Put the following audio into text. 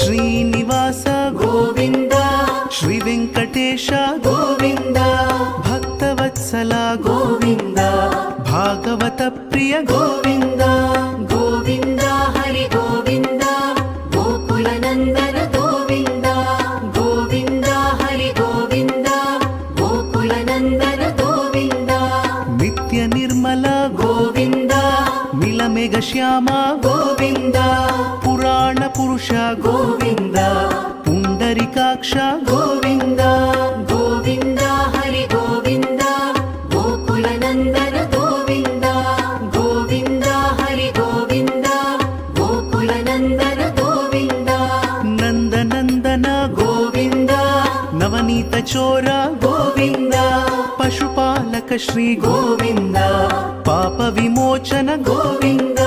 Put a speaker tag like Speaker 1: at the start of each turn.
Speaker 1: ಶ್ರೀನಿವಾಸ
Speaker 2: ಗೋವಿಂದ
Speaker 1: ಶ್ರೀ ವೆಂಕಟೇಶ
Speaker 2: ಗೋವಿಂದ
Speaker 1: ಭಕ್ತವತ್ಸಲ
Speaker 2: ಗೋವಿಂದ
Speaker 1: ಭಾಗವತ ಪ್ರಿಯ
Speaker 2: ಗೋವಿಂದ ಗೋವಿಂದ ಹರಿ ಗೋವಿಂದ ಗೋಕುಲ ನಂದನ ಗೋವಿಂದ ಗೋವಿಂದ ಹರಿ ಗೋವಿಂದ ಗೋಕುಲ ನಂದನ ಗೋವಿಂದ
Speaker 1: ನಿತ್ಯ ನಿರ್ಮಲ
Speaker 2: ಗೋವಿಂದ
Speaker 1: ನೀಲಮೇಘ ಶ್ಯಾಮ
Speaker 2: ಗೋವಿಂದ
Speaker 1: ಪುರಾಣ ಪುರುಷ
Speaker 2: ಗೋವಿಂದ
Speaker 1: ಪುಂಡರಿಕಾಕ್ಷ
Speaker 2: ಗೋವಿಂದ ಗೋವಿಂದ ಹರಿ ಗೋವಿಂದ ಗೋಕುಲ ನಂದನ ಗೋವಿಂದ ಗೋವಿಂದ ಹರಿ ಗೋವಿಂದ ಗೋಕುಲ ನಂದನ ಗೋವಿಂದ
Speaker 1: ನಂದನಂದನ
Speaker 2: ಗೋವಿಂದ
Speaker 1: ನವನೀತ ಚೋರ
Speaker 2: ಗೋವಿಂದ
Speaker 1: ಪಶುಪಾಲಕ ಶ್ರೀ
Speaker 2: ಗೋವಿಂದ
Speaker 1: ಪಾಪ ವಿಮೋಚನ
Speaker 2: ಗೋವಿಂದ